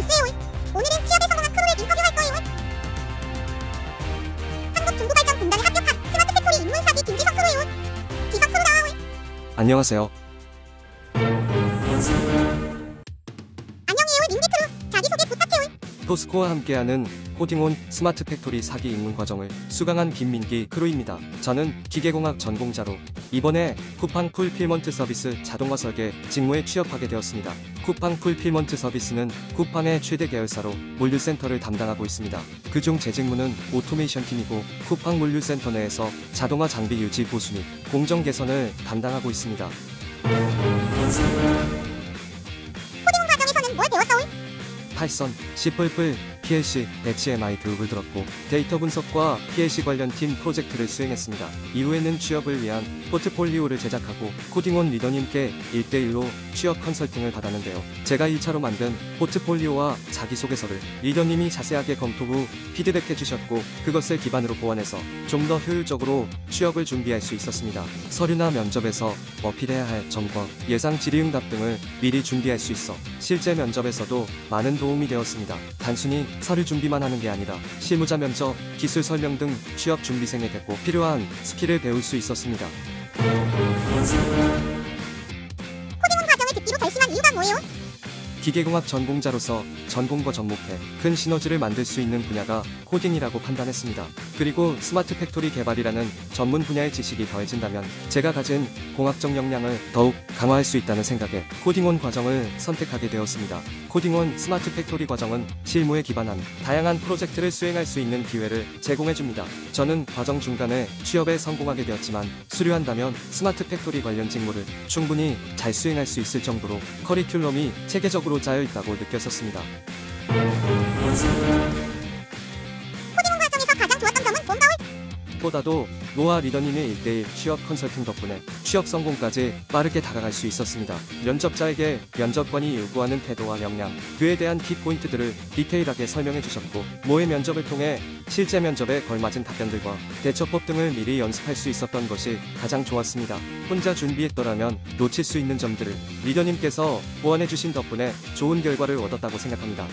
뉴스예요. 오늘은 취업에 성공한 크루에 인터뷰할 거예요. 한국중부발전공단에 합격한 스마트 팩토리 인문사기 김지석 크루예요. 지석 크루 나와요. 안녕하세요. 안녕해요 닌디 크루. 자기소개 부탁해요. 포스코와 함께하는 코딩온 스마트 팩토리 사기 입문 과정을 수강한 김민기 크루입니다. 저는 기계공학 전공자로 이번에 쿠팡 풀필먼트 서비스 자동화 설계 직무에 취업하게 되었습니다. 쿠팡 풀필먼트 서비스는 쿠팡의 최대 계열사로 물류센터를 담당하고 있습니다. 그중 제 직무는 오토메이션 팀이고 쿠팡 물류센터 내에서 자동화 장비 유지 보수 및 공정 개선을 담당하고 있습니다. 코딩 과정에서는 뭘 배웠어요? 파이썬, C++, PLC, HMI 교육을 들었고 데이터 분석과 PLC 관련 팀 프로젝트를 수행했습니다. 이후에는 취업을 위한 포트폴리오를 제작하고 코딩온 리더님께 1대1로 취업 컨설팅을 받았는데요. 제가 1차로 만든 포트폴리오와 자기소개서를 리더님이 자세하게 검토 후 피드백해 주셨고 그것을 기반으로 보완해서 좀 더 효율적으로 취업을 준비할 수 있었습니다. 서류나 면접에서 어필해야 할 점과 예상 질의응답 등을 미리 준비할 수 있어 실제 면접에서도 많은 도움이 되었습니다. 단순히 서류 준비만 하는 게 아니라 실무자 면접, 기술 설명 등 취업 준비생에게 꼭 필요한 스킬을 배울 수 있었습니다. 코딩온 과정을 듣기로 결심한 이유가 뭐예요? 기계공학 전공자로서 전공과 접목해 큰 시너지를 만들 수 있는 분야가 코딩이라고 판단했습니다. 그리고 스마트 팩토리 개발이라는 전문 분야의 지식이 더해진다면 제가 가진 공학적 역량을 더욱 강화할 수 있다는 생각에 코딩온 과정을 선택하게 되었습니다. 코딩온 스마트 팩토리 과정은 실무에 기반한 다양한 프로젝트를 수행할 수 있는 기회를 제공해줍니다. 저는 과정 중간에 취업에 성공하게 되었지만 수료한다면 스마트 팩토리 관련 직무를 충분히 잘 수행할 수 있을 정도로 커리큘럼이 체계적으로 짜여 있다고 느꼈었습니다. 코딩온 과정에서 가장 좋았던 점은 뭔가요? 보다도 노아 리더님의 1대1 취업 컨설팅 덕분에 취업 성공까지 빠르게 다가갈 수 있었습니다. 면접자에게 면접관이 요구하는 태도와 역량, 그에 대한 키포인트들을 디테일하게 설명해 주셨고 모의 면접을 통해 실제 면접에 걸맞은 답변들과 대처법 등을 미리 연습할 수 있었던 것이 가장 좋았습니다. 혼자 준비했더라면 놓칠 수 있는 점들을 리더님께서 보완해 주신 덕분에 좋은 결과를 얻었다고 생각합니다.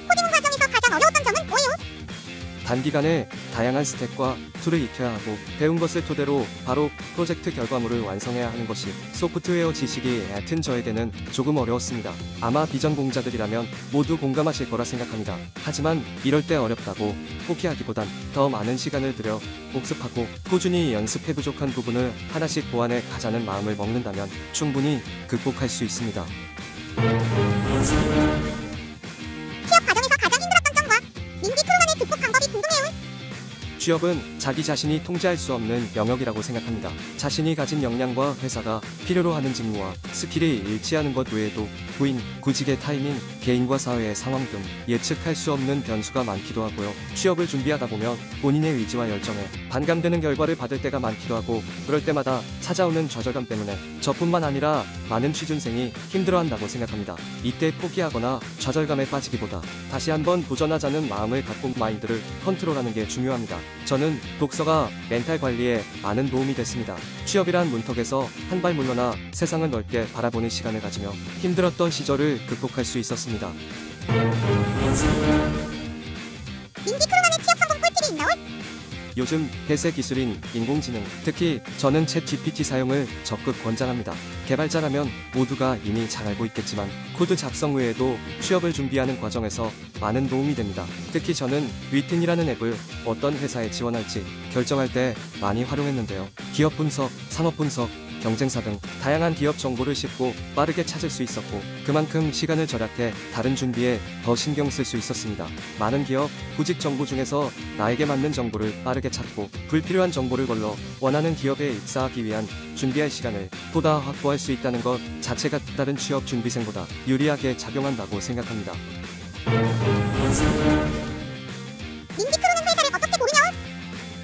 코딩온 과정에서 가장 어려웠던 점은 뭐예요? 단기간에 다양한 스텝과 툴을 익혀야 하고 배운 것을 토대로 바로 프로젝트 결과물을 완성해야 하는 것이 소프트웨어 지식이 얕은 저에게는 조금 어려웠습니다. 아마 비전공자들이라면 모두 공감하실 거라 생각합니다. 하지만 이럴 때 어렵다고 포기하기보단 더 많은 시간을 들여 복습하고 꾸준히 연습해 부족한 부분을 하나씩 보완해 가자는 마음을 먹는다면 충분히 극복할 수 있습니다. 취업 과정에서 가장 힘들었던 점과 닌디 크루만의 극복 방법이 궁금해요. 취업은 자기 자신이 통제할 수 없는 영역이라고 생각합니다. 자신이 가진 역량과 회사가 필요로 하는 직무와 스킬이 일치하는 것 외에도 부인, 구직의 타이밍, 개인과 사회의 상황 등 예측할 수 없는 변수가 많기도 하고요. 취업을 준비하다 보면 본인의 의지와 열정에 반감되는 결과를 받을 때가 많기도 하고 그럴 때마다 찾아오는 좌절감 때문에 저뿐만 아니라 많은 취준생이 힘들어한다고 생각합니다. 이때 포기하거나 좌절감에 빠지기보다 다시 한번 도전하자는 마음을 갖고 마인드를 컨트롤하는 게 중요합니다. 저는 독서가 멘탈 관리에 많은 도움이 됐습니다. 취업이란 문턱에서 한 발 물러나 세상을 넓게 바라보는 시간을 가지며 힘들었던 시절을 극복할 수 있었습니다. 닌디 크루만의 취업 성공 꿀팁이 있나요? 요즘 대세 기술인 인공지능, 특히 저는 챗 GPT 사용을 적극 권장합니다. 개발자라면 모두가 이미 잘 알고 있겠지만 코드 작성 외에도 취업을 준비하는 과정에서 많은 도움이 됩니다. 특히 저는 위튼이라는 앱을 어떤 회사에 지원할지 결정할 때 많이 활용했는데요. 기업 분석, 산업 분석, 경쟁사 등 다양한 기업 정보를 쉽고 빠르게 찾을 수 있었고 그만큼 시간을 절약해 다른 준비에 더 신경 쓸 수 있었습니다. 많은 기업, 구직 정보 중에서 나에게 맞는 정보를 빠르게 찾고 불필요한 정보를 걸러 원하는 기업에 입사하기 위한 준비할 시간을 보다 확보할 수 있다는 것 자체가 다른 취업 준비생보다 유리하게 작용한다고 생각합니다. 닌디 크루는 회사를 어떻게 고르냐?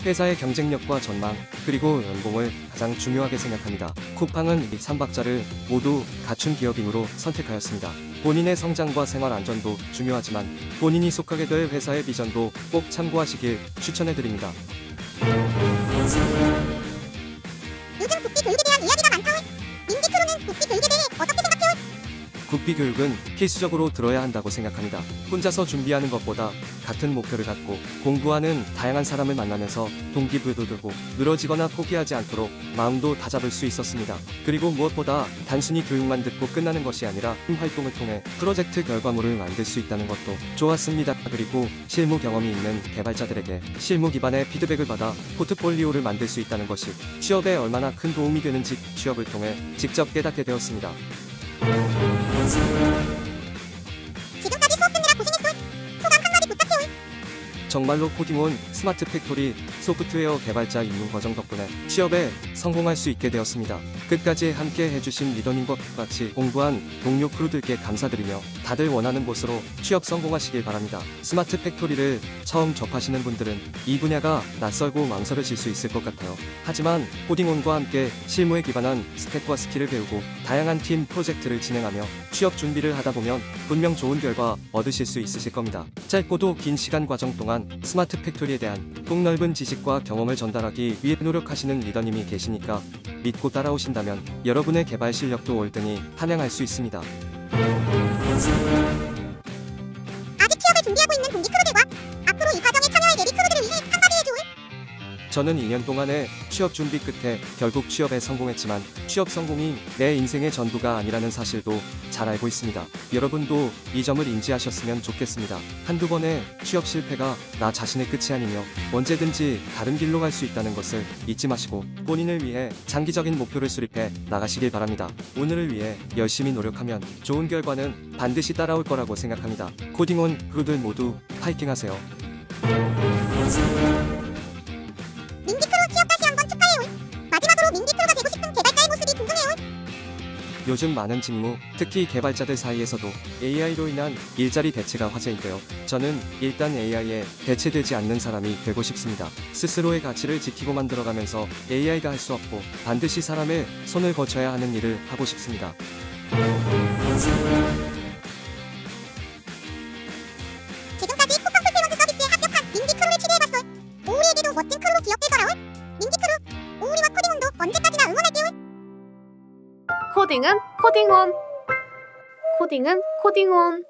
회사의 경쟁력과 전망, 그리고 연봉을 가장 중요하게 생각합니다. 쿠팡은 이 3박자를 모두 갖춘 기업이므로 선택하였습니다. 본인의 성장과 생활 안전도 중요하지만 본인이 속하게 될 회사의 비전도 꼭 참고하시길 추천해드립니다. 요즘 국비 교육에 대한 이야기가 많다요. 닌디 크루는 국비 교육에 대해 어떻게 생각해요? 국비 교육은 필수적으로 들어야 한다고 생각합니다. 혼자서 준비하는 것보다 같은 목표를 갖고 공부하는 다양한 사람을 만나면서 동기부여도 들고 늘어지거나 포기하지 않도록 마음도 다잡을 수 있었습니다. 그리고 무엇보다 단순히 교육만 듣고 끝나는 것이 아니라 활동을 통해 프로젝트 결과물을 만들 수 있다는 것도 좋았습니다. 그리고 실무 경험이 있는 개발자들에게 실무 기반의 피드백을 받아 포트폴리오를 만들 수 있다는 것이 취업에 얼마나 큰 도움이 되는지 취업을 통해 직접 깨닫게 되었습니다. 지금까지 수업 듣느라 고생했어. 소감 한마디 부탁해요. 정말로 코딩온 스마트 팩토리 소프트웨어 개발자 입문 과정 덕분에 취업에 성공할 수 있게 되었습니다. 끝까지 함께 해주신 리더님과 같이 공부한 동료 크루들께 감사드리며 다들 원하는 곳으로 취업 성공하시길 바랍니다. 스마트 팩토리를 처음 접하시는 분들은 이 분야가 낯설고 망설여질 수 있을 것 같아요. 하지만 코딩온과 함께 실무에 기반한 스펙과 스킬을 배우고 다양한 팀 프로젝트를 진행하며 취업 준비를 하다 보면 분명 좋은 결과 얻으실 수 있으실 겁니다. 짧고도 긴 시간 과정 동안 스마트 팩토리에 대한 폭넓은 지식과 경험을 전달하기 위해 노력하시는 리더님이 계시니까 믿고 따라오신다면 여러분의 개발 실력도 월등히 함양할 수 있습니다. 아직 취업을 준비하고 있는 동기 크루들과 앞으로 이 과정에 참여할 예비 크루들을 위해 한마디 해줘. 저는 2년 동안의 취업 준비 끝에 결국 취업에 성공했지만 취업 성공이 내 인생의 전부가 아니라는 사실도 잘 알고 있습니다. 여러분도 이 점을 인지하셨으면 좋겠습니다. 한두 번의 취업 실패가 나 자신의 끝이 아니며 언제든지 다른 길로 갈 수 있다는 것을 잊지 마시고 본인을 위해 장기적인 목표를 수립해 나가시길 바랍니다. 오늘을 위해 열심히 노력하면 좋은 결과는 반드시 따라올 거라고 생각합니다. 코딩온 크루들 모두 파이팅 하세요. 민기 크루 취업 다시 한번 축하해요. 마지막으로 민기 크루가 되고 싶은 개발자의 모습이 궁금해요. 요즘 많은 직무, 특히 개발자들 사이에서도 AI로 인한 일자리 대체가 화제인데요. 저는 일단 AI에 대체되지 않는 사람이 되고 싶습니다. 스스로의 가치를 지키고 만들어가면서 AI가 할 수 없고 반드시 사람의 손을 거쳐야 하는 일을 하고 싶습니다. 지금까지 쿠팡 풀필먼트 서비스에 합격한 민기 크루를 취재해봤어. 오우리에게도 멋진 크루로 기억될 거라오. 민기 크루, 오우리와 코딩온도 언제까지나 응원할게요. 코딩은 코딩온. 코딩은 코딩온.